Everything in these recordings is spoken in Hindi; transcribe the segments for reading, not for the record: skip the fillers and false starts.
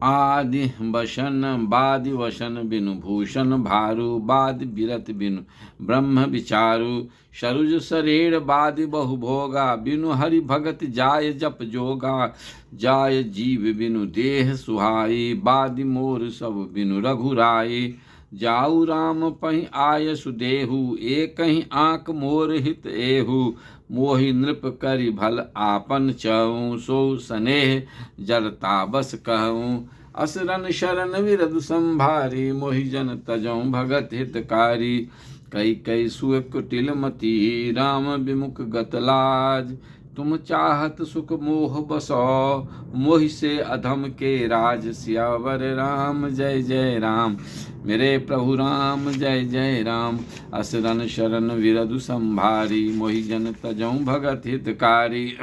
आदि वसन बादि वसन बिनु भूषण भारु बादि बिरत बिनु ब्रह्म विचारु सरुज शरीर बादि बहु भोगा बिनु हरि भगत जाय जप जोगा जाय जीव बिनु देह सुहाई बादि मोर सब बिनु रघुराई जाऊ राम पहि आय सुदेहु एक ही आंक मोर हित एहु मोहि नृप करि भल आपन चहु सो स्नेह जरता बस कहूँ असरन शरण विरधु संभारी मोहि जन तजौ भगत हितकारी कई कई सुख कुटिल मति राम विमुख गत लाज तुम चाहत सुख मोह बसो मोहि से अधम के राज सियावर राम जय जय राम मेरे प्रभु राम जय जय राम असरन शरण विरधु संभारी मोहि जन तजौ भगत हितकारी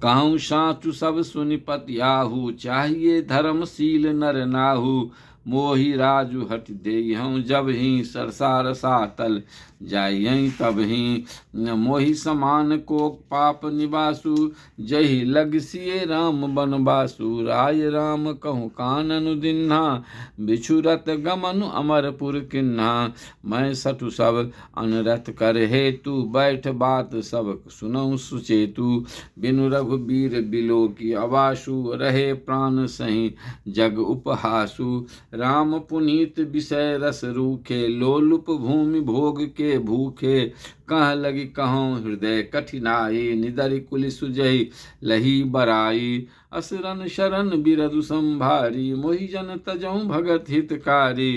कहूँ साचु सब सुनिपति आहू चाहिए धर्मशील नर नाहू मोहि राजु हट देहूँ जब ही सरसार सातल जाइयं तब ही मोहि समान को पाप निवासु जहि लग सिए राम बनवासु राय राम कहूँ कानन दिन्हा बिछुरत गमनु अमरपुर किन्हा मैं सठु सब अनरथ कर हेतु बैठ बात सब सुनऊँ सुचेतु बिनु रघुबीर बिलो की अवासु रहे प्राण सही जग उपहासु राम पुनीत विषय रस रूखे लोलुप भूमि भोग के भूखे कह लगी कहूँ हृदय कठिनाई निदरि कुलि सुजई लही बराई असरन शरण बिरधु संभारी मोहि जन तजौ भगत हितकारी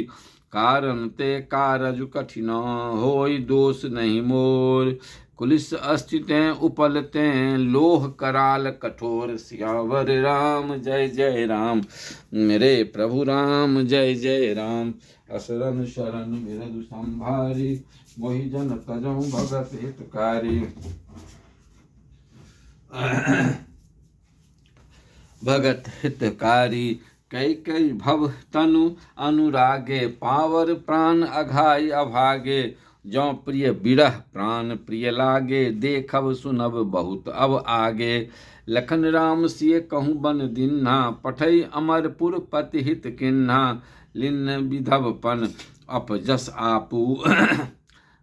कारण ते कारज कठिन होई दोष नहीं मोर कुलिस अस्थितें उपलतें लोह कराल कठोर सियावर राम जय जय राम मेरे प्रभु राम जय जय राम असरन शरण बिरधु संभारी मोहि जन तजौ भगत हितकारी भगत हितकारी कई कई भव तनु अनुरागे पावर प्राण अघाई अभागे जौ प्रिय बिरह प्राण प्रिय लागे देखब सुनब बहुत अब आगे लखन राम सिय कहूँ बन दिन्हा पठई अमरपुर पति हित किन्हा लिन्न विधवपन अपजस आपू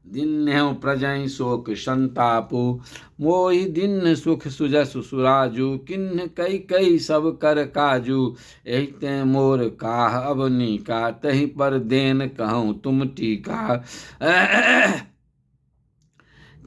दिन्ह प्रजय शोक संतापु मोहि दिन सुख सुजस सुराजु किन्ह कई कई सब कर काजू एहि ते मोर काह अवनी का तहि पर देन कहूँ तुम टीका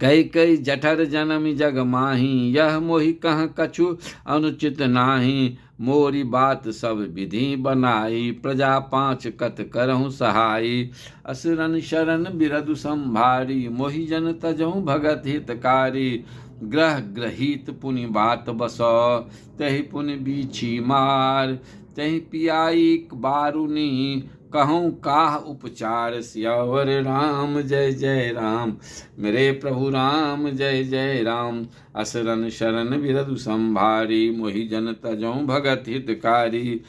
कई कई जठर जनम जग माही यह मोहि कह कछु अनुचित नाही मोरी बात सब विधि बनाई प्रजा पाँच कत करहु सहाई असुरन शरण बिरधु संभारी मोहि जन तजौ भगत हितकारी ग्रह ग्रहित पुनि बात बसो तहि पुनि बीछी मार तहि पियाई बारुनी कहूँ काह उपचार सियावर राम जय जय राम मेरे प्रभु राम जय जय राम असरन शरण बिरधु संभारी मोहि जन तजौ भगत हितकारी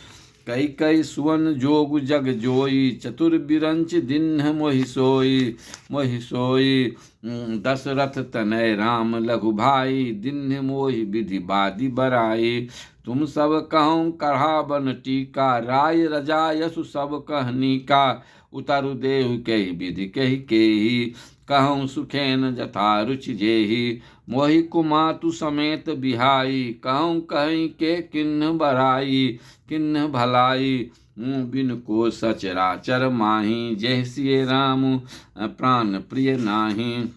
कई कई सुवन जोग जग जोई चतुर बिरंच दिन्ह मोहि सोई दशरथ तनय राम लघु भाई दिन्ह मोहि विधि बादी बराई तुम सब कहूँ कढ़ा बन टीका राय रजा यसु सब कहनी का उतारु देहु कही विधि कही केही कहूँ सुखेन जथा रुचि जेही मोहि कुमातु समेत बिहाई कहूँ कहीं के किन्ह बराई किन्ह भलाई बिन को सचराचर माही जैसिए राम प्राण प्रिय नाही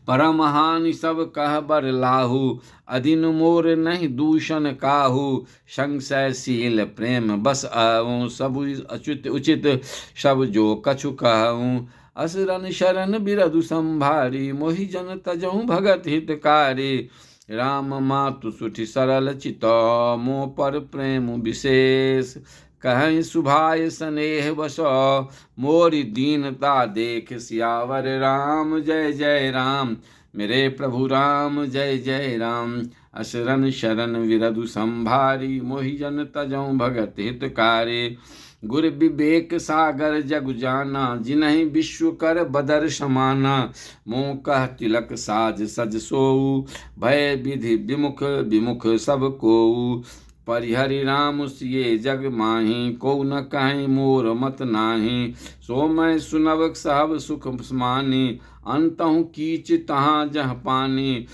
परमहानि सब कह बर लाहू अदिन मोर नहीं दूषण काहू संशयशील प्रेम बस आवूँ सब अच्युत उचित सब जो कछु कहूँ असुरन शरण बिरधु संभारी मोहि जन तजौ भगत हितकारी राम मातु सुठि सरल चितो मोह पर प्रेम विशेष कहीं सुभाय स्नेह बसो मोरी दीनता देख सियावर राम जय जय राम मेरे प्रभु राम जय जय राम असरन शरण विरधु संभारी मोहि जन तजौ भगत हितकारी गुर विवेक सागर जग जाना जिन्हि विश्व कर बदर समाना मुँह कह तिलक साज सज सोऊ भय विधि विमुख विमुख सब कोऊ परिहरि राम सिए जग माही, को न कहीं मोर मत नाही। सो मैं सुनब सब सुख मानी, अंतहु कीच तहाँ जह पानी।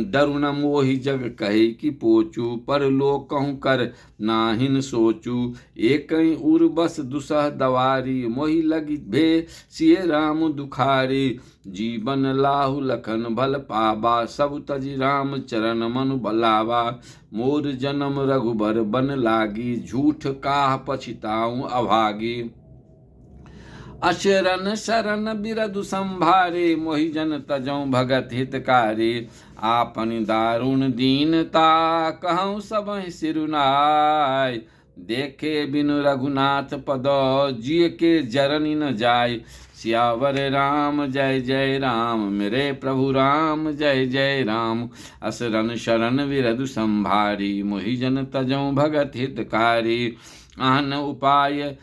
दरुण मोहि जग कहे कि पोचू, पर लोक कहूँ कर नाहिन सोचू। एक उर बस दुसह दवारी, मोहि लगी भे सिए राम दुखारी। जीवन लाहु लखन भल पावा, सब तजी राम चरण मनु बलावा। मोर जन्म रघुबर बन लागी, झूठ काह पछिताऊँ अभागी। अशरण शरण बिरदु संभारे, मोहि जन तजौं भगत हितकारी। आपन दारुण दीनता, कहूँ सबहि सिरुनाय। देखे बिनु रघुनाथ पद, जिय के जरनि न जाय। सियावर राम जय जय राम, मेरे प्रभु राम जय जय राम। असरन शरण विरधु संभारी, मोहि जन तजौं भगत हितकारी। आन उपाय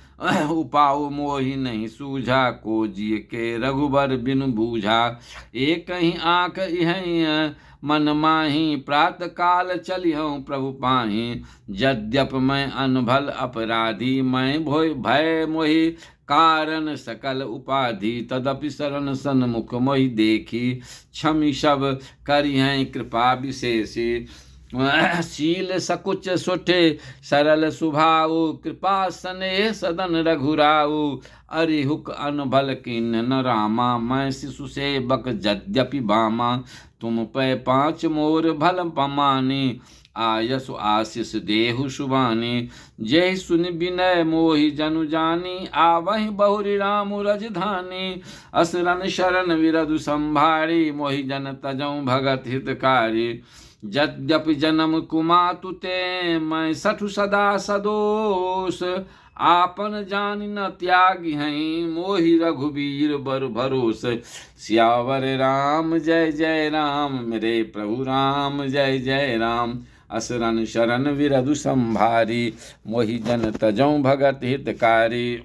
उपाऊ मोहि नहीं सूझा, को जिय के रघुबर बिनु बूझा। एक ही आँख इहै मन माही, प्रात काल चलिहऊँ प्रभु पाही। यद्यप मैं अनभल अपराधी, मैं भय मोहि कारण सकल उपाधि। तदपि शरण सन्मुख मोहि देखी, क्षमि सब करिहैं कृपा विशेषी। शील सकुच सुठे सरल सुभाऊ, कृपा स्नेह सदन रघुराऊ। अरिहुक अनभल किन न रामा, मैं शिशु सेवक यद्यपि बामा। तुम पै पाँच मोर भल पमानी, आयसु आशीष देहु शुभानी। जय सुन विनय मोहि जनु जानी, आवहि बहुरी राम रजधानी। असरन शरण विरधु संभारी, मोहि जन तजौं भगत हितकारी। यद्यपि जन्म कुमातु ते, मैं सठु सदा सदोष। आपन जानि न त्यागी हैं, मोहि रघुबीर बर भरोस। सियावर राम जय जय राम, मेरे प्रभु राम जय जय राम। असरन शरण विरधु संभारी, मोहि जन तजौं भगत हितकारी।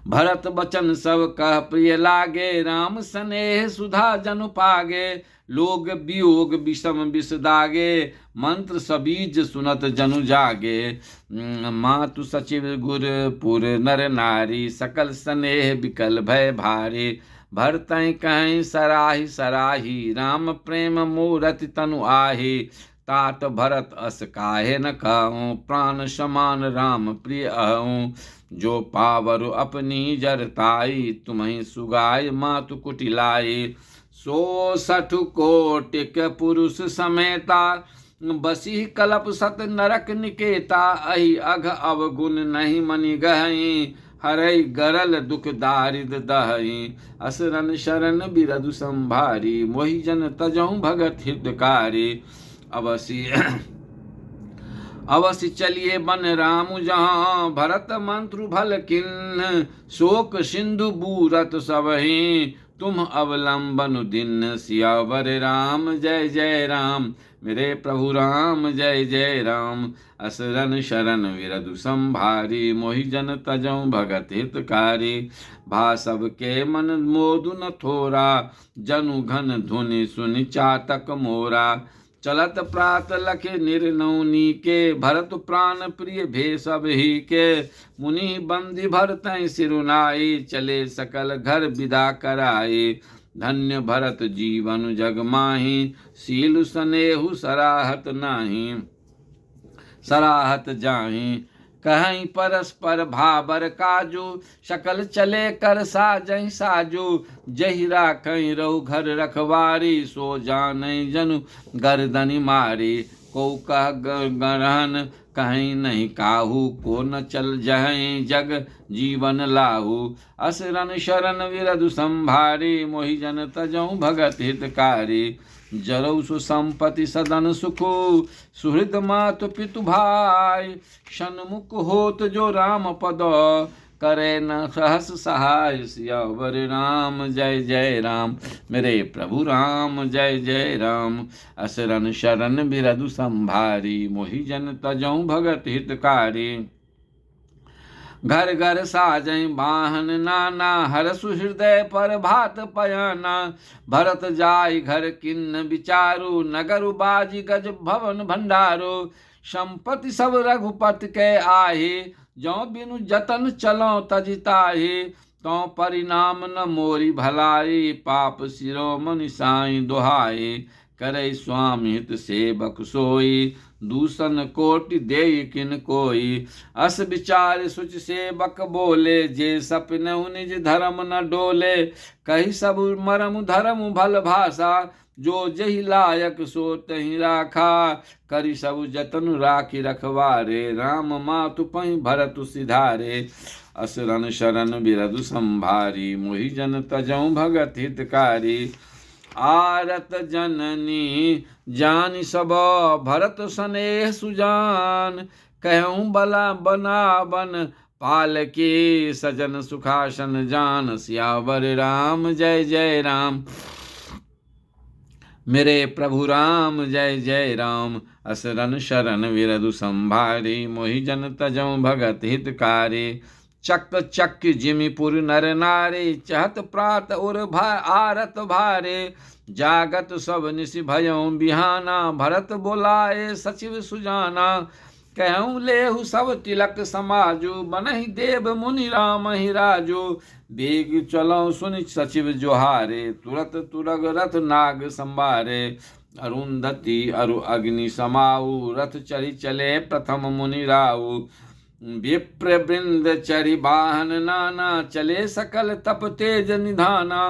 भरत बचन सब कह प्रिय लागे, राम स्नेह सुधा जनु पागे। लोग वियोग विषम विष दागे, मंत्र सबीज सुनत जनु जागे। मातु सचिव गुर पुर नर नारी, सकल स्नेह विकल भय भारी। भरतहि कहीं सराही सराही, राम प्रेम मूरति तनु आही। तात भरत अस काहे न कहूँ, प्राण समान राम प्रिय अहूँ। जो पावर अपनी जरताई, तुम्हें सुगाय मातु कुटिलाई। सो सठु कोटिक पुरुष समेता, बसी कलप सत नरक निकेता। अहि अघ अवगुण नहीं मनि गहई, हरई गरल दुख दारिद दहई। असरन शरण बिरधु संभारी, मोहि जन तजौं भगत हितकारी। अवश्य चलिए बन राम जहाँ, भरत मंत्रु भल किन्न। शोक सिंधु बूरत सबहि, तुम अवलंबन दिन। सियावर राम जय जय राम, मेरे प्रभु राम जय जय राम। असरन शरण विरधु संभारी, मोहि जन तजौं भगत हितकारी। भा सबके मन मोदु न थोरा, जनु घन धुनि सुनि चातक मोरा। चलत प्रात लखे निर्नौनी के, भरत प्राण प्रिय भे सब ही के। मुनि बंदी भरतहि सिरुनाई, चले सकल घर विदा कराई। धन्य भरत जीवन जग माही, सील स्नेहु सराहत नाही। सराहत जाही कहीं परस्पर भाबर काजू, शकल चले कर साजहि साजू। जहि राखहि रहु घर रखवारी, सो जानहि जनु गर्दनि मारी। को कह गरहन कहीं नहीं काहू, को न चल जहीं जग जीवन लाहू। असरन शरण विरधु संभारी, मोहि जन तजौं भगत हितकारी। जरौ सुसंपत्ति सदन सुखु, सुहृद मातु पितु भाई। सन्मुख होत जो राम पद, करे न सहस सहाय। सियावर राम जय जय राम, मेरे प्रभु राम जय जय राम। असरन शरण बिरधु संभारी, मोहि जन तजौं भगत हितकारी। घर घर साजई वाहन नाना, हरसु हृदय पर भात पयाना। भरत जाय घर किन्न विचारो, नगर बाजी गज भवन भंडारो। संपत्ति सब रघुपति के आहे, जो बिनु जतन चलो तजिताहे। तो परिणाम न मोरी भलाई, पाप शिरोमणि साई दुहाए। करे स्वामी हित सेवक सोई, दूषण कोटि देई किन कोई। अस विचार सुच सेवक बोले, जे सपनहु निज धर्म न डोले। कही सब मरम धर्म भल भाषा, जो जहि लायक सो तहि राखा। करी सब जतन राखी रखवारे, राम मातु पहि भरतु सिधारे। असरन शरण बिरधु संभारी, मोहि जन तजौ भगत हितकारी। आरत जननी जानि सब, भरत स्नेह सुजान। कहूँ बला बनावन, पालकी सजन सुखासन जान। सियावर राम जय जय राम, मेरे प्रभु राम जय जय राम। असरन शरण विरधु संभारी, मोहि जन तजौ भगत हितकारी। चक चक जिमिपुर नर नारी, चहत प्रात उर आरत भारे। जागत सब निसि भयउ बिहाना, भरत बोलाए सचिव सुजाना। कहूँ लेहु सब तिलक समाजु, बनहि देव मुनि राम ही राजु। बेग चलौ सुनि सचिव जोहारे, तुरत तुरग रथ नाग संभारे। अरुंधति अरु अग्नि समाऊ, रथ चढ़ी चले प्रथम मुनि राऊ। विप्र वृंद चरि वाहन नाना, चले सकल तप तेज निधाना।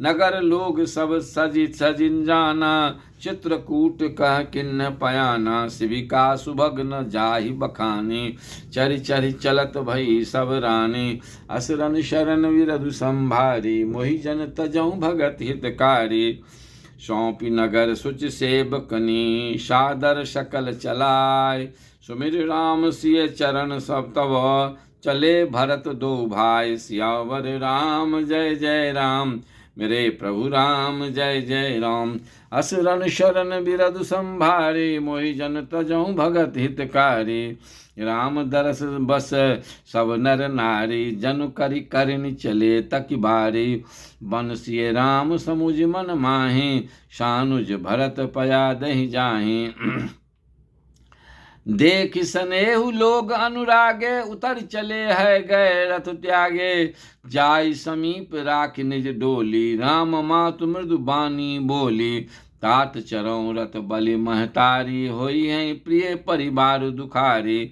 नगर लोग सब सजि सजिन जाना, चित्रकूट कह किन्न पयाना। शिविका सुभग्न जाहि बखानी, चरि चरि चलत भई सब रानी। असरन शरण विरधु संभारी, मोहि जन तजौ भगत हितकारी। सौंपी नगर सुच सेवकनी, सादर सकल चलाय। सुमिर राम सिय चरण सब तव, चले भरत दो भाई। सियावर राम जय जय राम, मेरे प्रभु राम जय जय राम। असरन शरण बिरधु संभारी, मोहि जन तजौ भगत हितकारी। राम दरस बस सब नर नारी, जनु करि करनि चले तकि बारी। बंसिय राम समुझ मन माहि, शानुज भरत पया दहि जाहि। देख सनेहु लोग अनुरागे, उतर चले है गए रथ त्यागे। जाय समीप राख निज डोली, राम मातु मृदु बानी बोली। तात चरौ रथ बलि महतारी, होई है प्रिय परिवार दुखारी।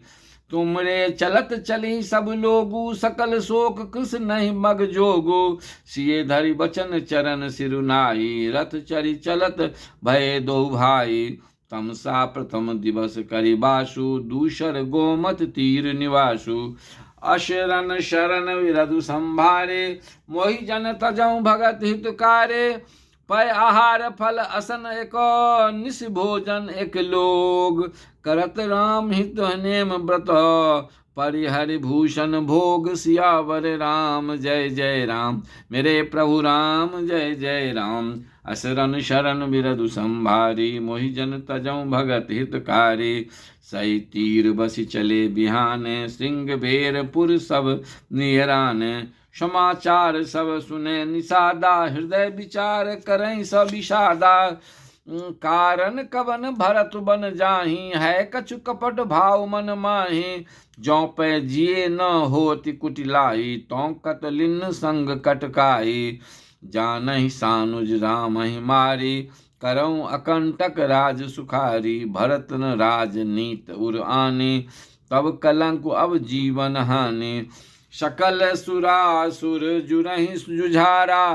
तुमरे चलत चली सब लोगु, सकल शोक कृष नहीं मग जोगु। सिए धरि बचन चरण सिरुनाई, रथ चरि चलत भय दो भाई। तमसा प्रथम दिवस करि बासु, दूसर गोमत तीर निवासु। अशरण शरण विरधु संभारे, मोहि जन तजौ भगत हितकारे। पय आहार फल असन एक, निस भोजन एक लोग। करत राम हित नेम व्रत, परिहरि भूषण भोग। सियावर राम जय जय राम, मेरे प्रभु राम जय जय राम। असरन शरण बिरधु संभारी, मोहि जन तजौ भगत हितकारी। सही तीर बसि चले बिहाने, सिंह बेर पुर सब निहराने। समाचार सब सुने निषादा, हृदय विचार करें सब विषादा। कारण कवन भरत बन जाहि, है कछु कपट भाव मन माहि। जौ पै जिए न होति कुटिलाई, तौ कतलिन संग कटकाई। जानहि सानुज राम ही मारी, करऊँ अकंटक राज सुखारी। भरत न राजनीत उर आने, तब कलंक अब जीवन हानि। सकल सुरासुर जुरहि जुझारा,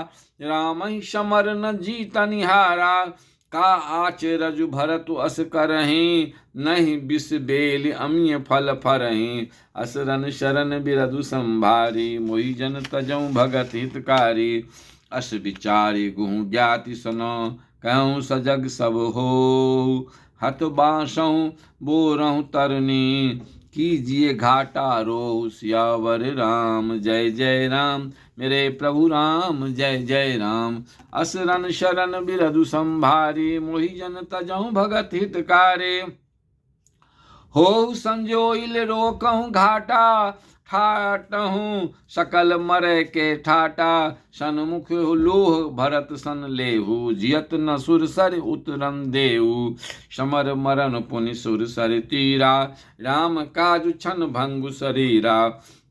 राम ही समर न जीतनिहारा। का आच रजु भरत अस करहि, नहीं बिस बेल अमिय फल फरहि। असरन शरण बिरधु संभारी, मोहि जन तजौ भगत हितकारी। अस विचारि गुहु ज्ञाति सनो, कहूँ सजग सब हो। हत बाँसहु बोरहु तरनी, कीजिए घाटा रो। सियावर राम जय जय राम, मेरे प्रभु राम जय जय राम। असरन शरण बिरधु संभारी, मोहि जन तजौ भगत हितकारी। हो संजोइल रोकहु घाटा, ठाटहूँ सकल मरे के ठाटा, सन्मुख लोह भरत सन लेहु, जियत न सुरसर उतरन देऊ, समर मरन पुनि सुरसर तीरा, राम काज छन भंगु शरीरा,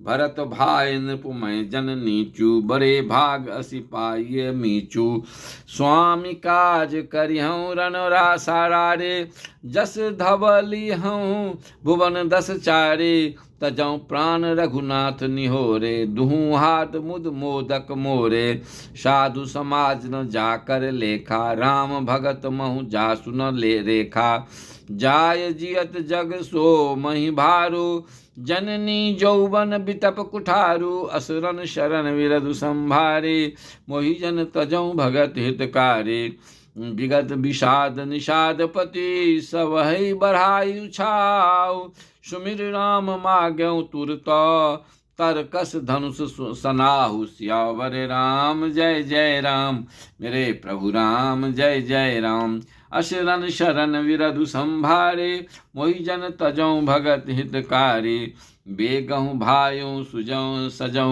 भरत भाई नृपुमय जन नीचू, बड़े भाग असी पाइय मीचू, स्वामी काज करिहूँ रन रासारे, जस धवली हूँ भुवन दस चारे, तजौ प्राण रघुनाथ निहोरे, दुहू हाथ मुद मोदक मोरे, साधु समाज न जाकर लेखा, राम भगत महु जासु न ले रेखा, जाय जियत जग सो मही भारू, जननी जौवन बितप कुठारू, असुरन शरण विरधु संभारे, मोहि जन तजौ भगत हितकारी, विगत विषाद निषाद पति, सबहि बढ़ायु छाऊ, सुमिर राम माग्यौ तुरत, तरकस धनुष सनाहु, सियावर राम जय जय राम, मेरे प्रभु राम जय जय राम, अशरण शरण विरधु संभारे, मोहि जन तजौ भगत हितकारी, बेगहु भायु सुजौ सजौ,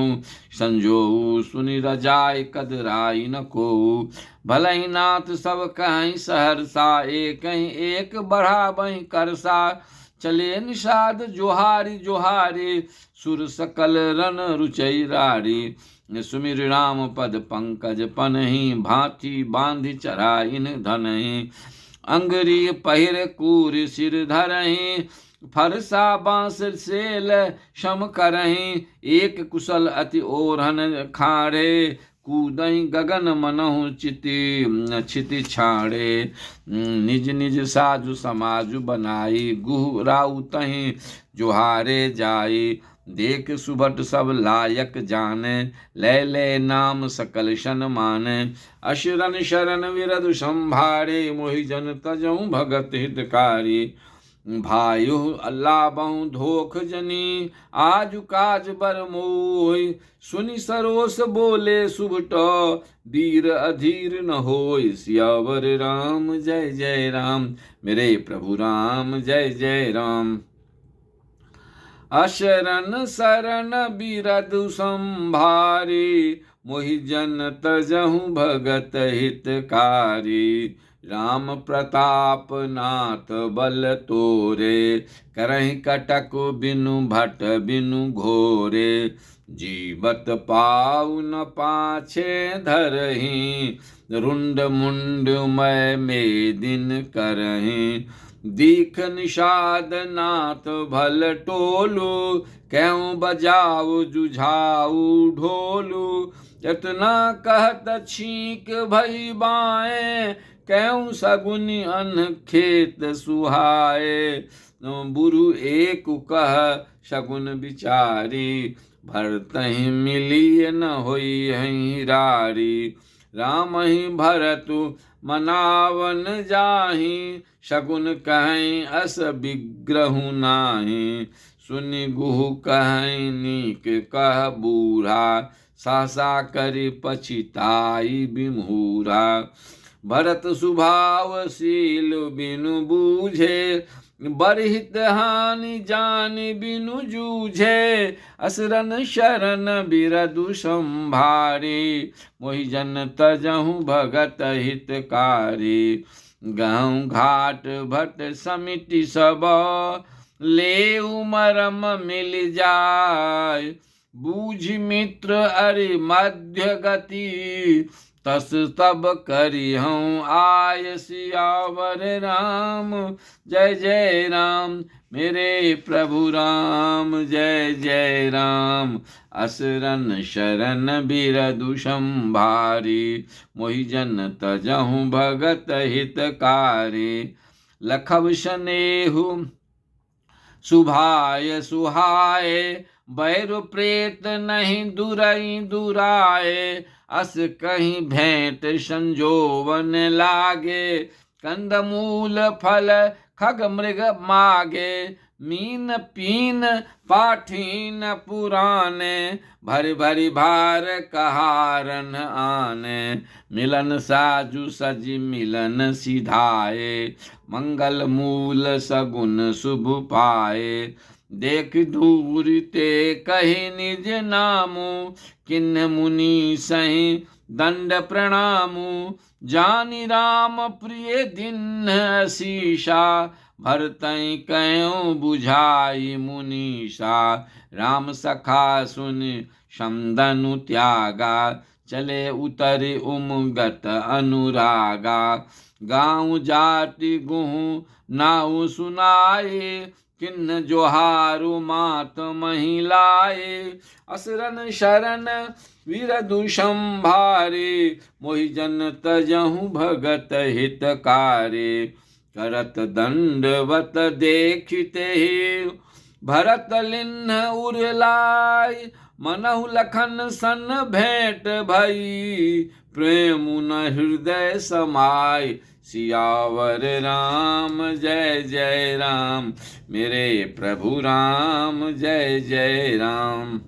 संजोऊ सुनि रजाय कदराई न कोऊ, भलहि नाथ सब कहीं सहरसा, एक एक बढ़ाबहि करसा, चले निषाद जोहारी जोहारी, सुर सकल रन रुचि रारी, सुमिर राम पद पंकज पनहि, भांति बांधि चराइन धनहि, अंगरी पहिर कूर सिर धरहि, फरसा बांस सेल शम करहि, एक कुशल अति ओरहन खाड़े, कूदहि गगन मनहु छिति छाड़े, निज निज साजु समाजु बनाई, गुह राउतहि जोहारे जाई, देख सुभट सब लायक जाने, ले ले नाम सकल शन माने, अशरण शरण विरधु संभारे, मोहि जन तजौ भगत हितकारी, भायु अल्लाह बहु धोख जनी, आजु काज बर मोहि, सुनि सरोस बोले सुभट, वीर अधीर न होय, सियावर राम जय जय राम, मेरे प्रभु राम जय जय राम, अशरण शरण बिरधु संभारी, मोहि जन तजहु भगत हितकारी, राम प्रताप नाथ बल तोरे, करहि कटक बिनु भट बिनु घोरे, जीवत पाउ न पाछे धरहि, रुंड मुंड मय मेदिन करहि, दीख निषाद नाथ भल टोलू, क्यों बजाऊ जुझाऊ ढोलू, यतना कहत छीक भई बाएं, क्यों सगुनि अन खेत सुहाए, बुरु एक कह शगुन विचारी, भरतहि मिलिय न होई हई रारी, राम ही भरतु मनावन जाहि, शगुन कहीं अस विग्रहु नाही, सुनि गुहु कहीं नीक कह बूढ़ा, सहसा करि पछिताई बिमूढ़ा, भरत सुभावशील बिनु बूझे, बरहित हानि जानि बिनु जूझे, असरन शरण बिरधु संभारी, मोहि जन तजहु भगत हितकारी, गाँव घाट भट समिति सब, लेउ मरम मिल जाय, बूझ मित्र अरि मध्य गति, तस तब करिहूँ आय, सियावर राम जय जय राम, मेरे प्रभु राम जय जय राम, असरन शरण बिरधु संभारी, मोहि जन तजहु भगत हितकारी, लखब सनेहु सुभाय सुहाय, बैरु प्रेत नहीं दुरई दुराए, अस कहीं भेंट संजोवन लागे, कंदमूल फल खग मृग मागे, मीन पीन पाठीन पुराने, भरी भरी भार कहारन आने, मिलन साजु सजी मिलन सिधाए, मंगल मूल सगुन शुभ पाए, देख दूर ते कही निज नामु, किन्न मुनि सही दंड प्रणामु, जानि राम प्रिय दिन शीशा, भरतई कयो बुझाई मुनीषा, राम सखा सुन समदनु त्यागा, चले उतरि उमगत अनुरागा, गाँव जाति गुहु नाउ सुनाए, किन्न जोहारु मात महिलाए, असरन शरण विरधु संभारे, मोहि जन तजहु भगत हितकारे, करत दंडवत देखते भरत लिन्न उरलाई, मनहु लखन सन भेंट भई, प्रेम न हृदय समाय, सियावर राम जय जय राम, मेरे प्रभु राम जय जय राम।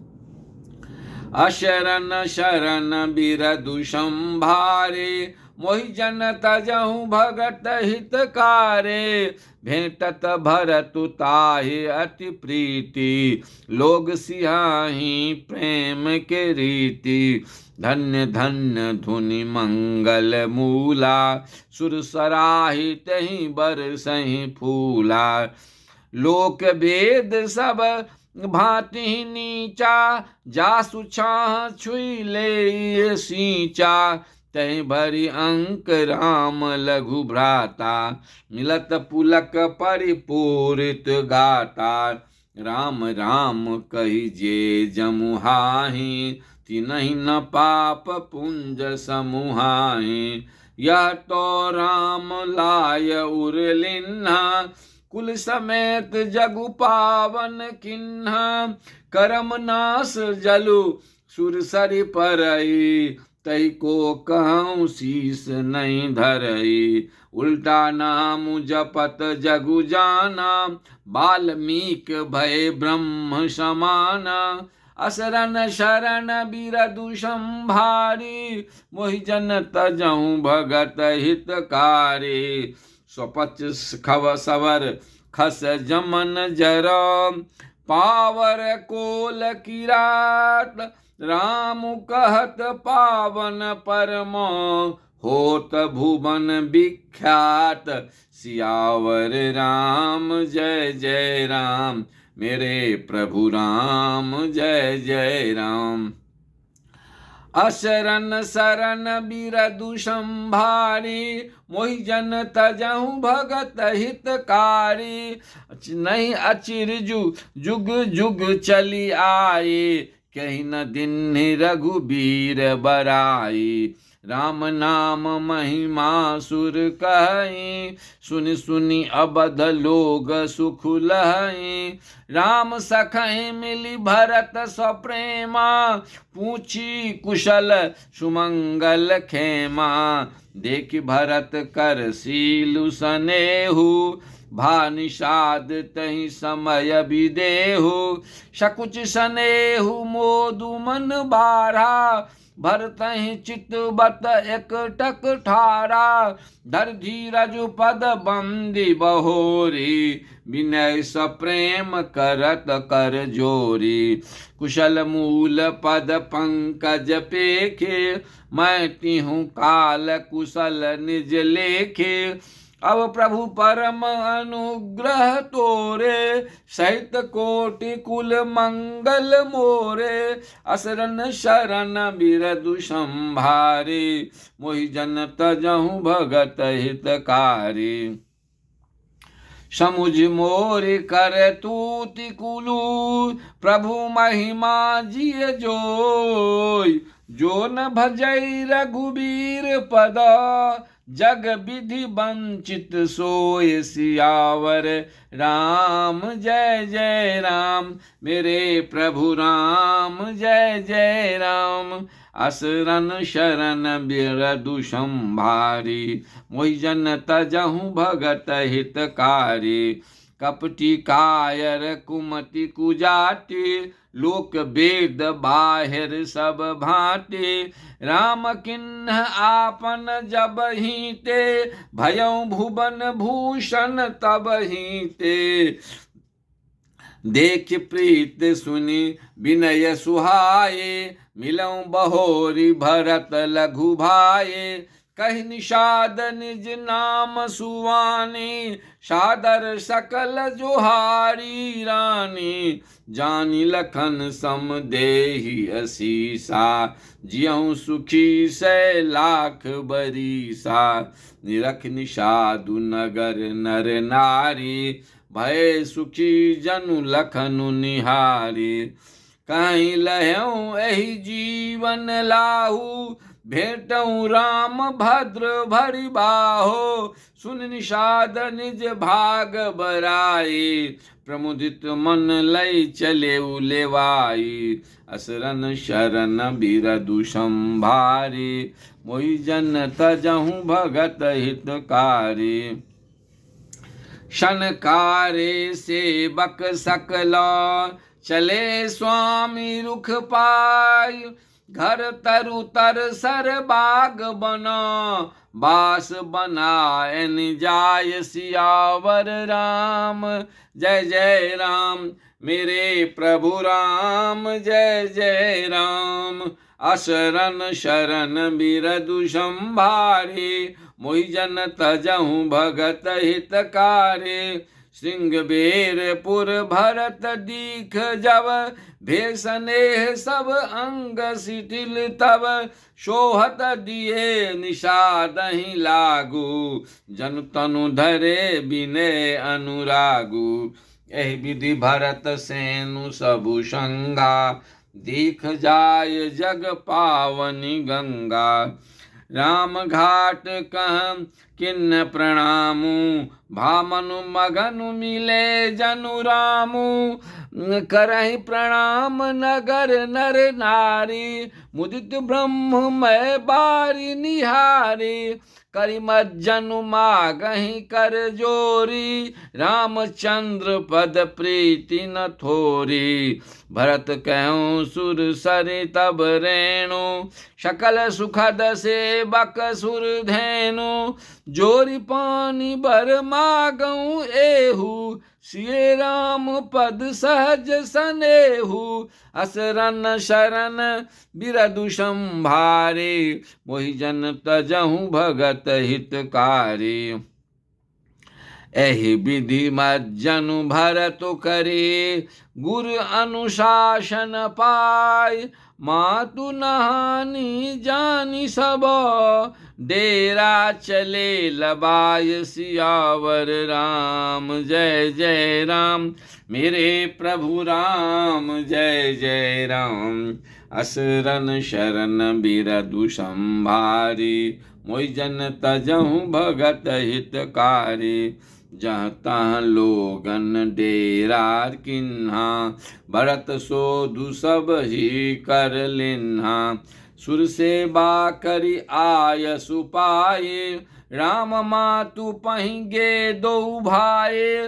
अशरण शरण बिरधु संभारे, मोहि जन तजहु भगत हितकारे, भेंटत भरतु ताहि अति प्रीति, लोग सिहाहि प्रेम के रीति, धन्य धन्य धुनि मंगल मूला, सुर सराहि तहि बरसहि फूला, लोक वेद सब भांति नीचा, जासु छाह छुई ले सींचा, तहि भरी अंक राम लघु भ्राता, मिलत पुलक परिपूरित गाता, राम राम कहि जे जमुहाहि, तिनहि न पाप पुंज समुहाहि, यह तो राम लाय उरलिन्हा, कुल समेत जगु पावन किन्हा, करम नाश जलु सुरसरि परई, तई को कहूँ शीस नहीं धरई, उल्टा नाम जपत जगु जाना, वाल्मीक भय ब्रह्म समाना, असरन शरण बिरधु संभारी, मोहि जन तजहु भगत हितकारी, स्वपच खव सवर खस जमन जर, पावर कोल किरात, राम कहत पावन परम, होत भुवन विख्यात, सियावर राम जय जय राम, मेरे प्रभु राम जय जय राम। अशरण शरण बिरधु संभारी, मोहि जन तजहु भगत हितकारी, नहीं अचिर जुग जुग चली आए, कहीं न दिन रघुबीर बराई, राम नाम महिमा सुर कहीं, सुनि सुनि अबध लोग सुख लहीं, राम सखहि मिली भरत सप्रेमा, पूछी कुशल सुमंगल खेमा, देखि भरत कर सीलु सनेहु, भा निषाद तहि समय विदेहु, सकुच सनेहु मोदु मन बारा, भरतहि चितबत एकटक ठारा, धर धीरज पद बंदी बहोरी, विनय सप्रेम करत कर जोरी, कुशल मूल पद पंकज पेखे, मैं तिहु काल कुशल निज लेखे, अब प्रभु परम अनुग्रह तोरे, सहित कोटि कुल मंगल मोरे, असरन शरण बिरधु संभारे, मोहि जन तजहु भगत हितकारी, समुझ मोर कर तूति कुलु, प्रभु महिमा जिय जोय, जो न भजई रघुबीर पद, जग विधि वंचित सोय, सियावर राम जय जय राम, मेरे प्रभु राम जय जय राम। असरन शरण बिरदु संभारी। मोहि जन तजहु भगत हितकारी। कपटी कायर कुमति कुजाति, लोक वेद बाहिर सब भांति। राम किन्ह आपन जब ही ते, भयउ भुवन भूषण तब ही ते। देख प्रीत सुनि विनय सुहाए, मिलऊं बहोरी भरत लघु भाए। कहि निषाद निज नाम सुवानी, सादर सकल जोहारी रानी। जानी लखन सम देहि असीसा, जियऊं सुखी सै लाख बरीसा। निरख निषादु नगर नर नारी, भय सुखी जनु लखनु निहारी। कहीं लहऊं एहि जीवन लाहू, भेटऊं राम भद्र भरि बाहो। सुन निषाद निज भाग बराई, प्रमुदित मन लय चले लेवाई। असरन शरण बिरदु संभारी, मोहि जन तजहु भगत हितकारी। शनकारे सेवक सकला, चले स्वामी रुख पाय। घर तरु तर सर बाग बना, बास बनाएन जाय सियावर राम। जय जय राम मेरे प्रभु राम, जय जय राम। असरन शरण बिरदु संभारी, मोहि जन तजहु भगत हितकारी। श्रृंगबेरपुर भरत दीख जब, भेषनेह सब अंग शिथिल तब। सोहत दिए निषादहि लागू, जन तनु धरे विनय अनुरागू। एहि विधि भरत सेनु सबु संगा, दीख जाय जग पावनी गंगा। राम घाट कह किन्न प्रणामू, भामनु मगनु मिले जनु रामू। करहि प्रणाम नगर नर नारी, मुदित ब्रह्ममय बारी निहारी। करि मज्जनु मागहि कर जोरी, रामचंद्र पद प्रीति न थोरी। भरत कहूँ सुर सरि तब रेणु, सकल सुखद सेवक सुर धेनु। जोरी पानी बर मागऊं एहू, सिए राम पद सहज सनेहू। असरन शरण बिरदु संभारी, मोहि जन तजहु भगत हितकारी। एहि विधि मज्जनु भरत करे, गुरु अनुशासन पाय। मातु नहानी जानी सब, डेरा चले लबाय सियावर राम। जय जय राम मेरे प्रभु राम, जय जय राम। असरन शरण बिरदु संभारी, मोहि जन तजहु भगत हितकारी। जहाँ तहाँ लोगन डेरा किन्हा, भरत सोधु सब ही कर लिन्हा। सुर सेवा करि आय सुपाये, राम मातु पहिगे दो भाये।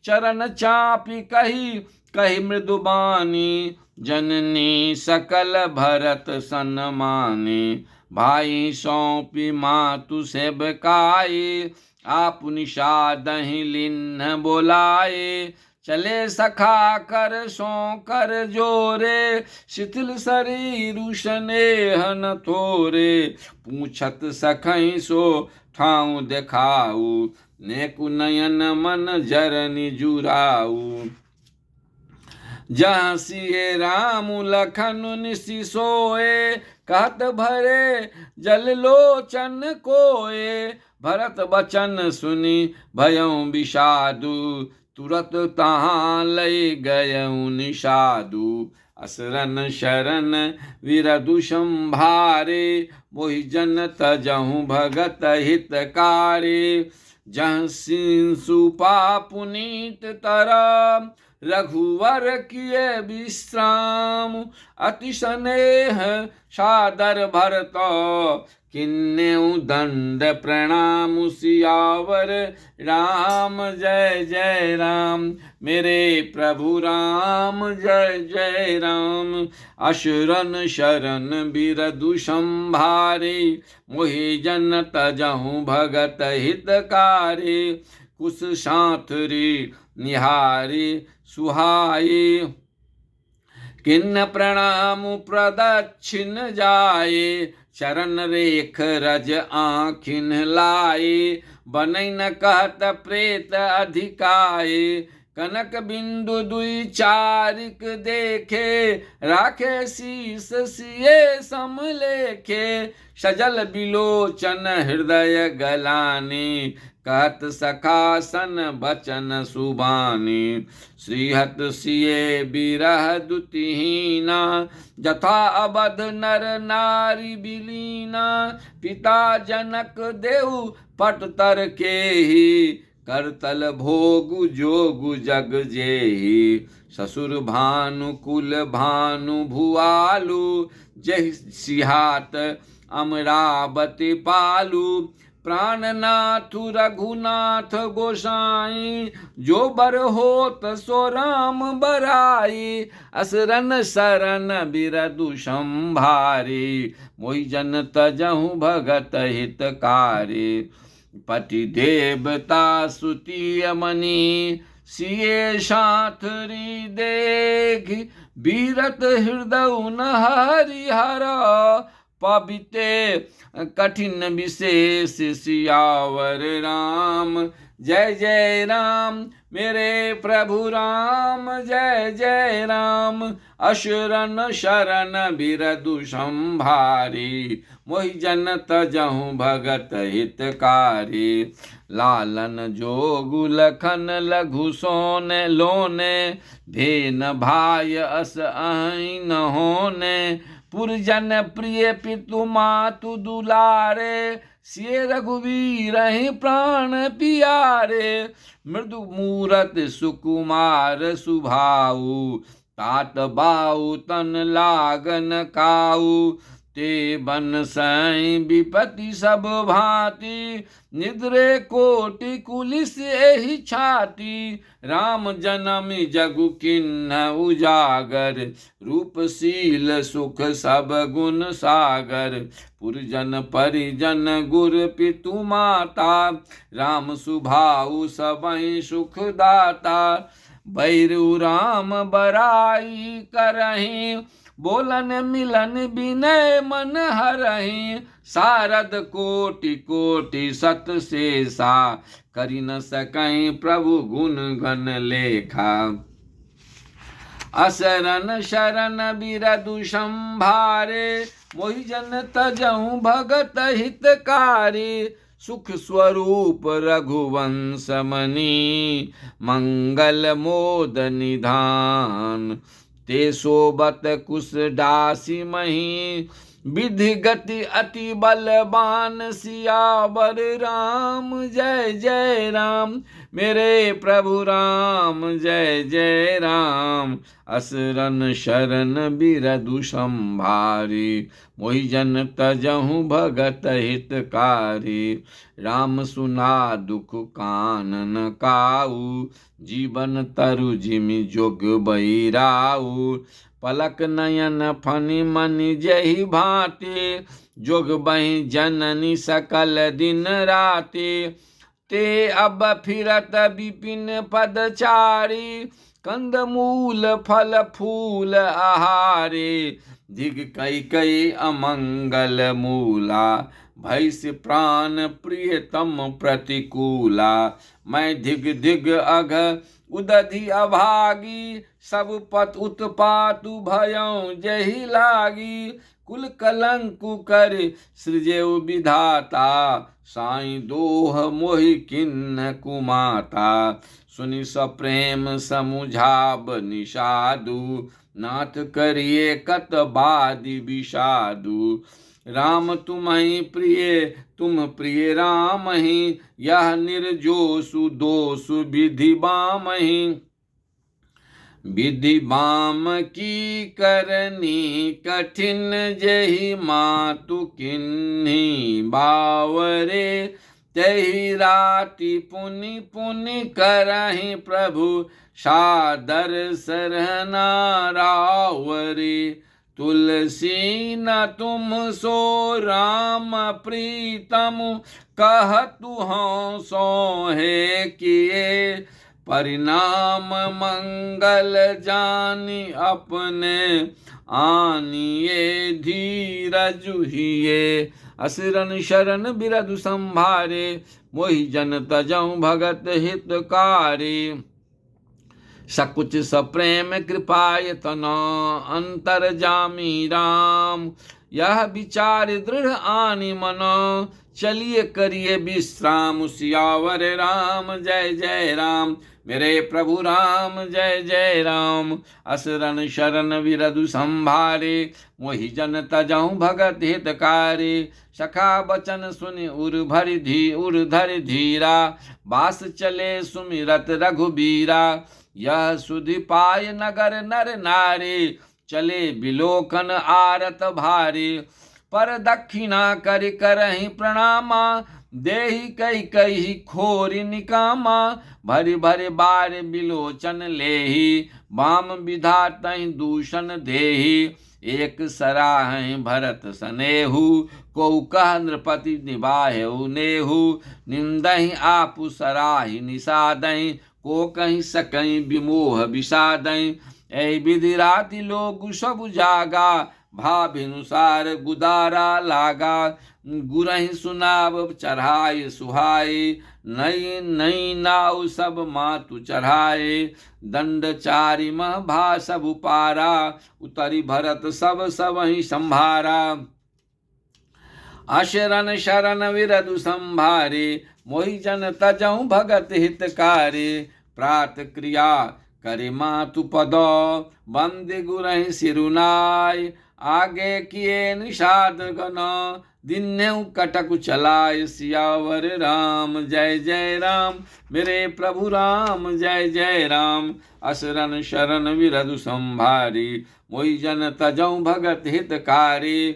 चरण चापी कही कही मृदुबानी, जननी सकल भरत सन्मानी। भाई सौंपी मातु सेवकाई, आप निषादहि लिन्ह बोलाए। चले सखा कर सो कर जोरे, शिथिल शरीर स्नेह न थोरे। पूछत सखई सो ठाऊ देखाऊ, नेकु नयन मन जरनि जुराऊ। जहाँ सिए राम लखन निसि सोए, कहत भरे जल लोचन कोए। भरत बचन सुनि भयउ विषादु, तुरत तहाँ लय गयउ निषादु। असरन शरण बिरदु संभारे, मोहि जन तजहु भगत हितकारी। जहाँ सिंसुपा पुनीत तरा, रघुवर किए विश्राम। अति स्नेह सादर भरत, किन्नेउ दंड प्रणाम। सियावर राम जय जय राम, मेरे प्रभु राम जय जय राम। असुरन शरण बिरदु संभारे, मोहि जन तजहु भगत हितकारी। कुश साथरी निहारी सुहाई, किन्न प्रणाम प्रदक्षिण जाए। चरण रेख रज आँखिन लाए, बनई न कहत प्रेत अधिकाए। कनक बिंदु दुई चारिक देखे, राखे शीस सिए समलेखे। सजल बिलोचन हृदय गलानी, कहत सखा सन बचन सुबानी। श्रीहत सिए बिरह दुतिहीना, जथा अबध नर नारी बिलीना। पिता जनक देहु पट तर केहि, करतल भोगु जोगु जग जेहि। ससुर भानु कुल भानु भुआलु, जहि सिहात अमरावती पालू। प्राणनाथ रघुनाथ गोसाई, जो बर होत सो राम बराई। असरन शरण बिरदु संभारे, मोहि जन तजहु भगत हितकारी। पति देवता सुतिय मनि, सिए साथरी देख। बीरत हृदय न हरिहरा, पबिते कठिन विशेष। सियावर राम जय जय राम, मेरे प्रभु राम जय जय राम। असुरन शरण बिरदु संभारी, मोहि जन तजहु भगत हितकारी। लालन जोगु लखन लघु सोने, लोने भेन भाय अस अहि न होने। पुरजन प्रिय पितु मातु दुलारे, सिए रघुवीर प्राण पियारे। मृदु मूरत सुकुमार सुभाऊ, तात बाऊ तन लागन काऊ। ते बन सै विपति सब भांति, निद्रे कोटि कुलिस एहि छाती। राम जनमी जगु किन्ह उजागर, रूपशील सुख सब गुण सागर। पुरजन परिजन गुर पितु माता, राम सुभाऊ सबहि सुख दाता। बैरु राम बराई करहि, बोलन मिलन विनय मन हरहि। सारद कोटि कोटि सत शेषा, करि न सकहि प्रभु गुण गण लेखा। असरन शरण बिरदु संभारे, मोहि जन तजहु भगत हितकारी। सुख स्वरूप रघुवंश मनि, मंगल मोद निधान। ते सोबत कुश दासी मही, विधि गति अति बलवान। सियावर राम जय जय राम, मेरे प्रभु राम जय जय राम। असरन शरण बिरदु संभारी, मोहि जन तजहु भगत हितकारी। राम सुना दुख कानन काऊ, जीवन तरु जिमि जोग बैराऊ। पलक नयन फनि मनि जहि भांति, जोग बहि जननी सकल दिन राति। ते अब फिरत विपिन पदचारी, कंद मूल फल फूल आहारे। दिग कई अमंगल मूला, भैस प्राण प्रियतम प्रतिकूला। मैं दिग दिग अघ उदधि अभागी, सब पत उत्पातु भयं जहि लागी। कुल कलंकु कर सृजेउ विधाता, साई दोह मोहि किन्न कुमाता। सुनि सप्रेम समुझाब निषादु, नाथ करिए कत बादि विषादु। राम तुम्हि प्रिय तुम प्रिय राम ही, यह निर्जोषु दोषु विधि बामहि। विधि बाम की करनी कठिन, जहि मातु किन्ही बावरे। तहि राति पुनि पुनि करहि प्रभु, सादर सरहना रावरे। तुलसी न तुम सो राम प्रीतम, कहतु हूँ सोहे किए। परिणाम मंगल जानी अपने, आनिए धीरज हिये। असुरन शरण बिरधु संभारे, मोहि जन तजऊ भगत हितकारी। सकुच सप्रेम कृपाय तना, अंतर जामी राम। यह विचार दृढ़ आनि मनो, चलिए करिए विश्राम। सियावर राम जय जय राम, मेरे प्रभु राम जय जय राम। असुरन शरण विरधु संभारे, मोहि जन तजऊ भगत हितकारी। सखा बचन सुनि उर धरि धीरा, बास चले सुमिरत रघुबीरा। यह सुधि पाय नगर नर नारी, चले बिलोकन आरत भारी। पर दक्षिणा करि करहि प्रणामा, देहि कहि कहि खोरि निकामा। भरि भरि बार बिलोचन लेहि, बाम विधातहि दूषण देहि। एक सराहि भरत सनेहु, को कह नृपति निबाहेउ नेहु। निंदहि आपु सराहि निषादहि, को कहीं सकहीं विमोह विषादहि। ऐ विधि राति लोग सब जागा, भाभिनुसार गुदारा लागा। गुरहि सुनाव चढ़ाए सुहाए, नई नई नाव सब मातु चढ़ाए। दंड चारि मह भा सब पारा, उतरी भरत सब सबहि संभारा। अशरण शरण विरधु संभारे, मोहि जन तजऊ भगत हितकारी। प्रात क्रिया करे मातु पद, बंदे गुरहि सिरुनाय। आगे किए निषाद गण, दिन्यउ कटकु चलाय। सियावर राम जय जय राम, मेरे प्रभु राम जय जय राम। असुरन शरण विरधु संभारी, मोहि जन तजऊ भगत हितकारी।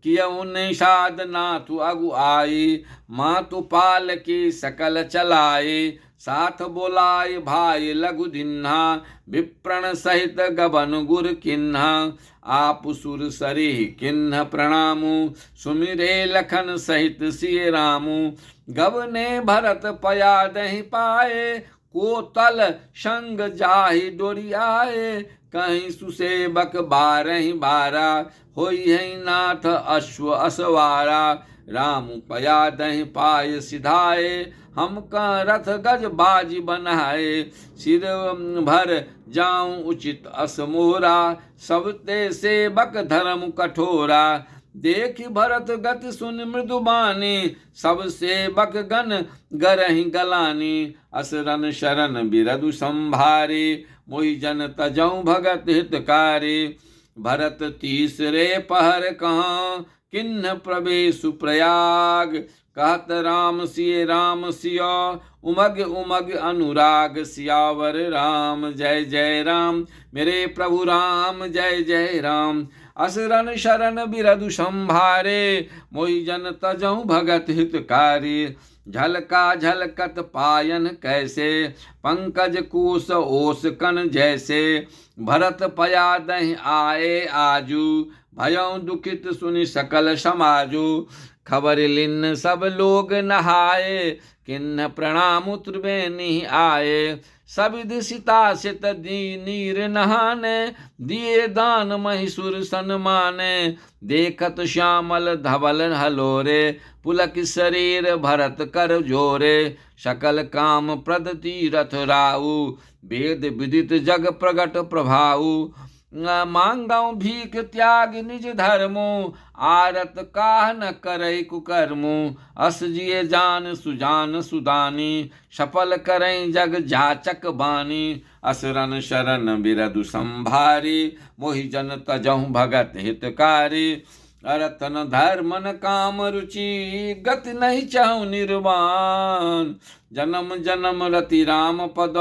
कियउ निषाद नाथु अगु आई, मातु पाल की सकल चलाए। साथ बोलाय भाई लघु दिन्हा, विप्रण सहित गबन गुर किन्हा। आप सुर सरिह किन्ह प्रणामु, सुमिरे लखन सहित सिय रामु। गबने भरत पया दहि पाए, को तल संग जाहि डोरियाए। कहीं सुसेबक बारहि बारा, होई है नाथ अश्व असवारा। राम पया दहि पाय सिधाए, हम का रथ गज बाजी बनाए। सिर भर जाऊं उचित असमोरा, सब ते सेवक धर्म कठोरा। देख भरत गति सुन मृदुबानी, सब सेवक गण गरहि गलानी। असरन शरण बिरधु संभारे, मोहि जन तजऊ भगत हितकारी। भरत तीसरे पहर कहाँ, किन्ह प्रवेशु प्रयाग। कहत राम सिया, उमग उमग अनुराग। सियावर राम जय जय राम, मेरे प्रभु राम जय जय राम। असुरन शरण बिरधु संभारे, मोहि जन तजऊ भगत हितकारी। झलका झलकत पायन कैसे, पंकज कोस ओस कन जैसे। भरत पया दहि आए आजू, भयउ दुखित सुनि सकल समाजू। खबर लिन्न सब लोग नहाए, किन्न प्रणाम त्रिवेणी आए। सबिध सीता सित दी नीर नहाने, दिए दान महिषुर सन्माने। देखत श्यामल धवल हलोरे, पुलक शरीर भरत कर जोरे। सकल काम प्रद तीरथ राउ, वेद विदित जग प्रगट प्रभाउ। मांगऊ भीख त्याग निज धर्मो, आरत काह न करई कुकर्मो। अस जिए जान सुजान सुदानी, सफल करई जग जाचक बानी। असुरन शरण बिरधु संभारी, मोहि जन तजऊ भगत हितकारी। रतन धर्मन काम रुचि गति नहीं चाहु निर्वाण। जन्म जन्म रति राम पद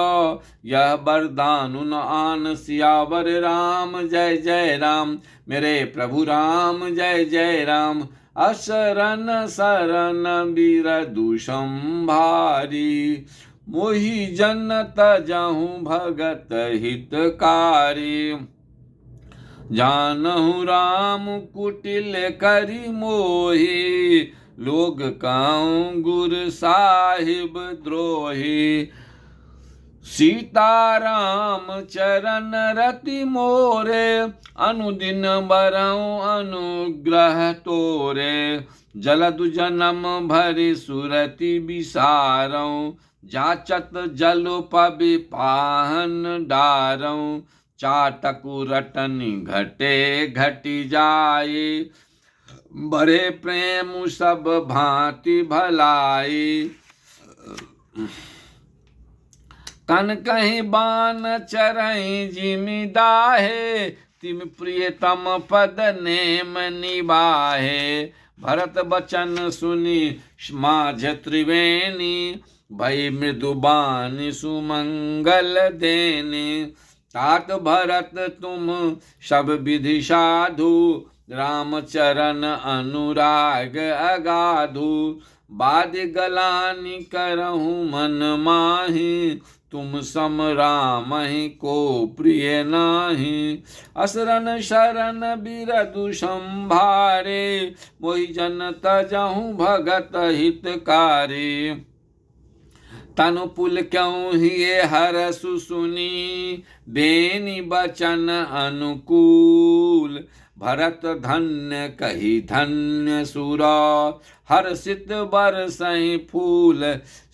यह वरदान उन आन। सियावर राम जय जय राम मेरे प्रभु राम जय जय राम। असरन शरण बीर दूषम भारी मोहि जन तजहु भगत हितकारी। जानहु राम कुटिल करी मोहि लोग कहूँ गुरु साहिब द्रोही। सीताराम चरण रति मोरे अनुदिन बरऊँ अनुग्रह तोरे। जलदु जन्म भरि सुरति बिसारऊँ जाचत जल पबि पाहन डारऊँ। चाटकु रटनि घटे घटि जाए बड़े प्रेम सब भांति भलाई। तन कहीं बान चरई जिमि दाहे तिम प्रियतम पद नेम निबाहे। भरत बचन सुनि माझ त्रिवेणी भई मृदुबानी सुमंगल देनी। तात भरत तुम सब विधि साधु राम चरण अनुराग अगाधु। बाद गलानी करहूँ मन माही तुम सम रामहि को प्रिय नाही। असरन शरण बिरदु संभारे मोहि जन तजहु भगत हितकारी। तनु पुल क्यों हिये हरसु सुनी बेनी बचन अनुकूल। भरत धन्य कही धन्य सुरा हर्षित बरसहि फूल।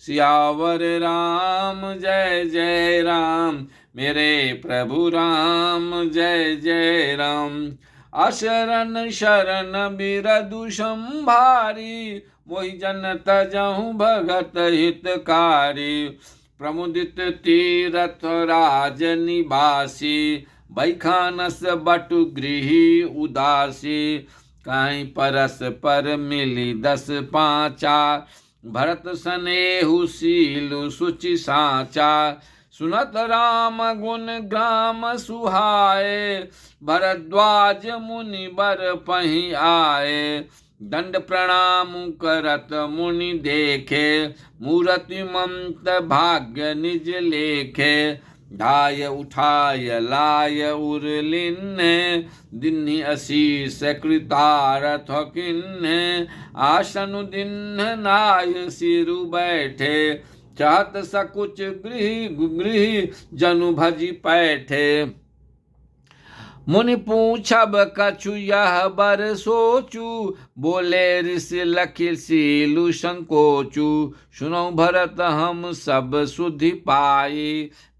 सियावर राम जय जय राम मेरे प्रभु राम जय जय राम। अशरण शरण बिरदु संभारी मोहि जन तजहु भगत हितकारी। प्रमुदित तीरथ राज निवासी बैखानस बटु गृही उदासी। काई परस पर मिली 10 पाँचा भरत सनेहु सीलु सुचि साचा। सुनत राम गुण ग्राम सुहाए भरद्वाज मुनि बर पहि आए। दंड प्रणाम करत मुनि देखे मूरति ममत भाग्य निज लेखे। ढाय उठाय लाय उरलिन्ने दिन्हि असीस कृतारथ किन्ने। आसनु दिन्ह नाय सिरु बैठे चाहत सकुच गृह जनु भजी पैठे। मुनि पूछब कछु यह बर सोचू बोले ऋषि लखि सीलु संकोचू। सुनौ भरत हम सब सुधि पाए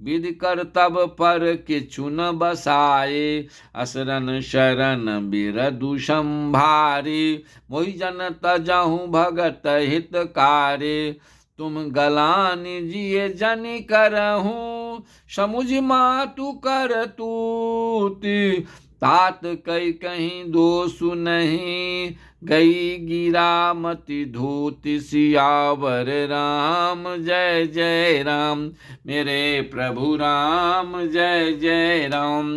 विधि कर तब पर किछु न बसाए। असरन शरण बिरदु संभारी मोहि जन तजहु भगत हितकारी। तुम गलानि जिये जनि करहूँ समुझ मातु कर तूति। तात कई कहीं दोषु नहीं गई गिरा मति धूति। सियावर राम जय जय राम मेरे प्रभु राम जय जय राम।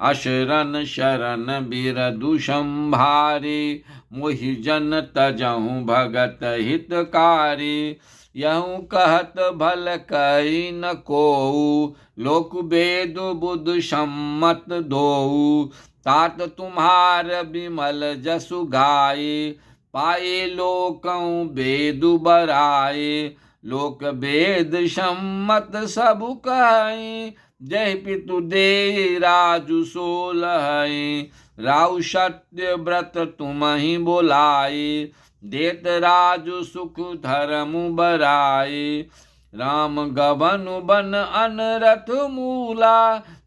अशरण शरण बिरदु संभारी मोहि जन तजहु भगत हितकारी। यहूँ कहत भल कई न कोऊ लोक वेद बुध सम्मत दोऊ। तात तुम्हार विमल जसु गाये पाए लोकं वेदु बराए। लोक वेद सम्मत सबु कहे जय पितु दे राजु 16। राउ सत्य व्रत तुम्हि बोलाए देत राजु सुख धर्मु बराए। राम गबनु बन अनरथ मूला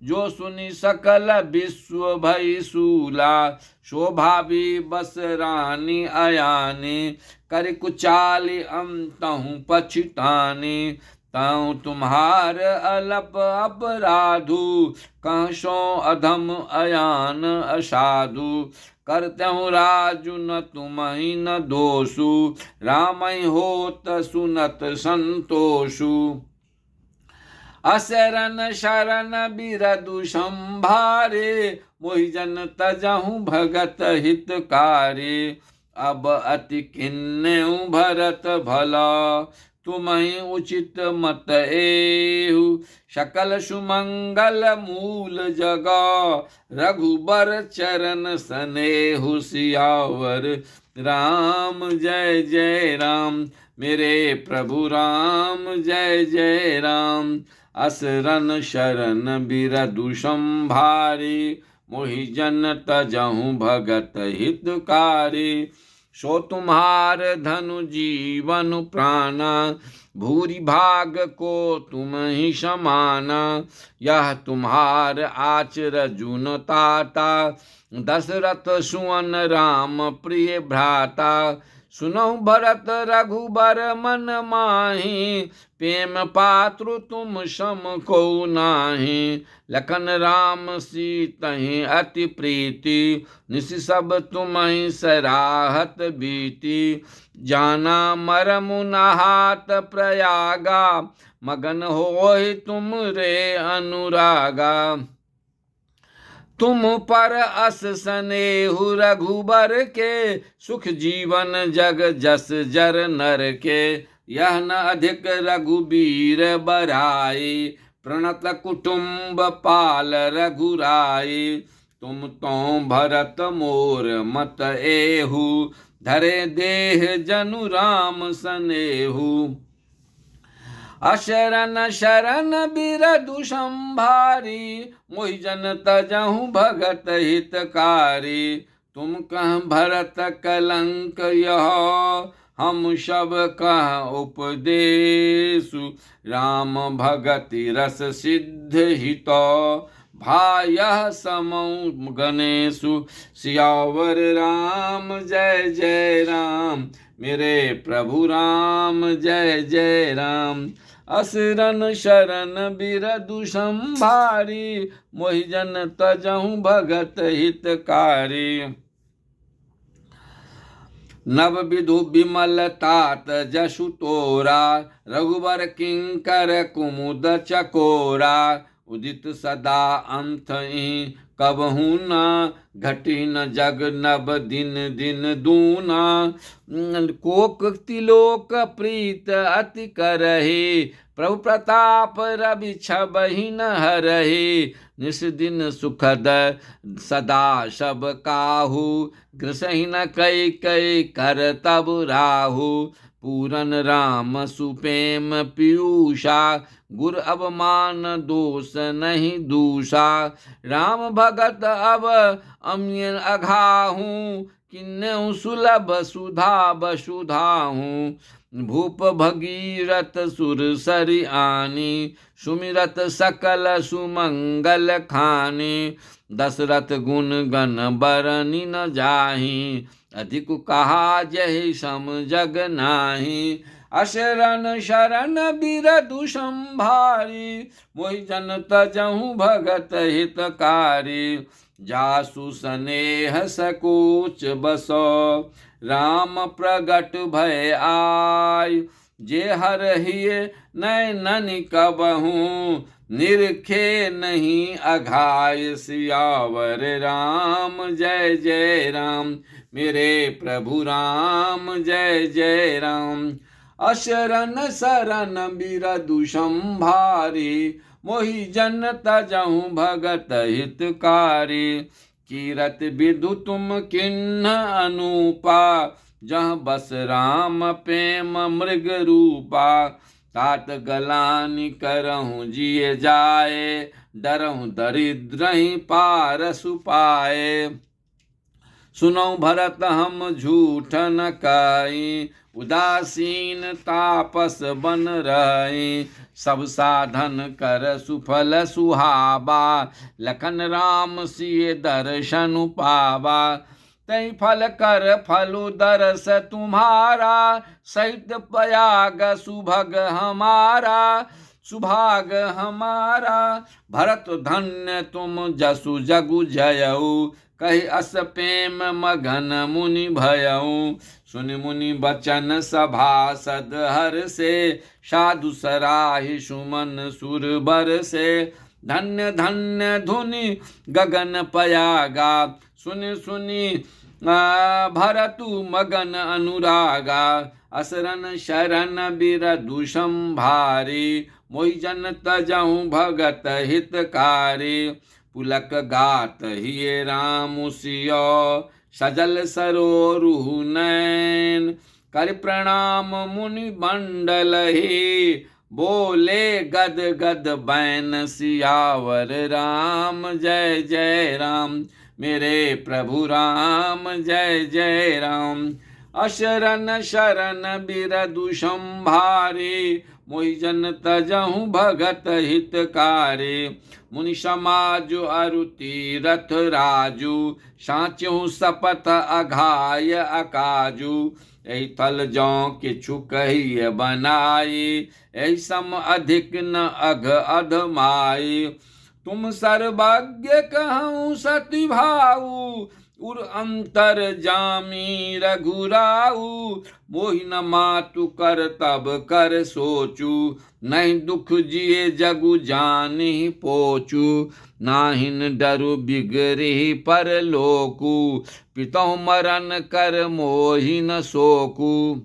जो सुनि सकल विश्व भई सूला। शोभा भी बस रानी अयानी कर कुचाली अमतहु पछितानी। ताऊ तुम्हार अलप अपराधु, कहसो अधम अयान असाधु। करते हूँ राजु न तुम्हि न दोषु, रामई होत सुनत संतोषु। असरन शरण बिरदु संभारे, मोहि जन तजहु भगत हितकारी। अब अति किन्नेउ भरत भला, तुम्हि उचित मत एहु। सकल सुमंगल मूल जगा, रघुबर चरण सनेहु। सियावर राम जय जय राम, मेरे प्रभु राम जय जय राम। असरन शरण बिरदु संभारी, मोहि जन तजहु भगत हितकारी। सो तुम्हार धनु जीवन प्राणा, भूरि भाग को तुम ही समाना। यह तुम्हार आचर जुन ताता, दशरथ सुवन राम प्रिय भ्राता। सुनहु भरत रघुबर मन माही, प्रेम पात्रु तुम सम को नाही। लखन राम सीतहि अति प्रीति, निसि सब तुम्हि सराहत बीति। जाना मरमु नहात प्रयागा, मगन होहि तुम रे अनुरागा। तुम पर अस सनेहु रघुबर के, सुख जीवन जग जस जर नर के। यह न अधिक रघुबीर बराई, प्रणत कुटुम्ब पाल रघुराई। तुम तो भरत मोर मत एहु, धरे देह जनु राम सनेहु। अशरण शरण बिरदु संभारी, मोहि जन तजहु भगत हितकारी। तुम कह भरत कलंक यह, हम सब कह उपदेशु। राम भगति रस सिद्ध हित, भायः समौ गणेशु। सियावर राम जय जय राम, मेरे प्रभु राम जय जय राम। असरन शरण बिरदु संभारी, मोहि जन तजहु भगत हितकारी। नव विधु विमल तात जसु तोरा, रघुबर किंकर कुमुद चकोरा। उदित सदा अंतहि कबहु न, घटी न जग नव दिन दिन दूना। कोक तिलोक प्रीत अति करहि, प्रभु प्रताप रवि छबहि न हरहि। निस दिन सुखद सदा सब काहू, ग्रसहि न कै कै कर तब राहु। पूरन राम सुप्रेम पीयूषा, गुर अवमान दोष नहीं दूषा। राम भगत अब अम्य अघाहू, किन्नेउ सुलभ सुधा बसुधाहू। भूप भगीरथ सुर सरि आनी, सुमिरत सकल सुमंगल खानी। दशरथ गुण गण बरनि न जाहि, अधिक कहा जहि सम जग नाही। अशरण शरण बिरदु संभारी, मोहि जन तजहु भगत हितकारी। जासु सनेह सकोच बसो, राम प्रगट भय आय। जे हरहिए नैनन कबहू, निरखे नहीं अघाय। सियावर राम जय जय राम, मेरे प्रभु राम जय जय राम। अशरण शरण बिरदु संभारी, मोहि जन तजहु भगत हितकारी। कीरत विधु तुम किन्ह अनूपा, जहाँ बस राम प्रेम मृग रूपा। तात गलानि करहु जिय जाए, डरहु दरिद्रहि पारसु पाए। सुनौ भरत हम झूठ न कहि, उदासीन तापस बन रही। सब साधन कर सुफल सुहावा, लखन राम सिय दर्शन पावा। तई फल कर फलु दरस तुम्हारा, सहित पयाग सुभग हमारा, सुभाग हमारा। भरत धन्य तुम जसु जगु जयऊ, कहि अस प्रेम मगन मुनि भयऊ। सुनि मुनि बचन सभासद हर से, साधु सराहि सुमन सुर बर से। धन्य धन्य धुनि गगन पयागा, सुनि सुनि भरतु मगन अनुरागा। असरन शरण बिरधु संभारी, मोहि जन तजहु भगत हितकारी। पुलक गात हिये राम सियो, सजल सरोरुह नैन। कर प्रणाम मुनि मंडल ही, बोले गद गद बैन सियावर राम। जय जय राम मेरे प्रभु राम, जय जय राम। अशरण शरण बिरधु संभारी, मोहि जन तजहु भगत हितकारी। मुनि समाज अरु तीरथ राजू, साचहु सपथ अघाय अकाजू। एहि तल जौ किछु कहिय बनाई, एहि सम अधिक न अघ अधमाई। तुम सर्वज्ञ कहूँ सति भाऊ, उर अंतर जामी रघुराऊ। मोहि न मातु कर तब कर सोचू, नहीं दुख जिए जगु जानि पोचू। नाहिन डरु बिगरी परलोकु, पितहु मरन कर मोहि न सोकू।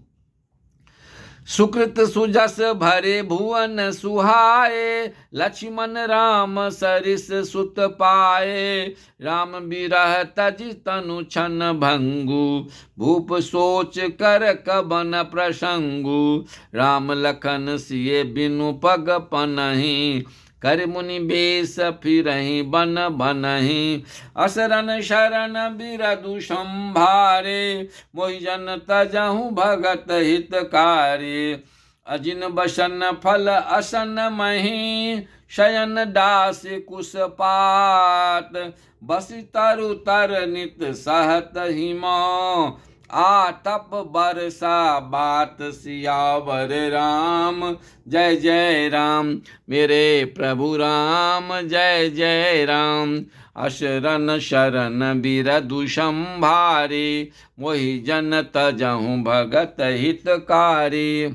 सुकृत सुजस भरे भुवन सुहाए, लक्ष्मण राम सरिस सुत पाए। राम बिरह तजि तनु छन भंगु, भूप सोच कर कबन प्रसंगु। राम लखन सिए बिनु पग पनहि, कर मुनि बेश फिरहि बन बनहि। असरन शरण बिरधु संभारे, मोहि जन तजहु भगत हितकारी। अजिन बसन फल असन मही, शयन दास कुश पात। बसि तरु तर नित सहत हिमौ, आतप बरसा बात सियावर राम। जय जय राम मेरे प्रभु राम, जय जय राम। अशरण शरण बिरधु संभारी, मोहि जन तजहु भगत हितकारी।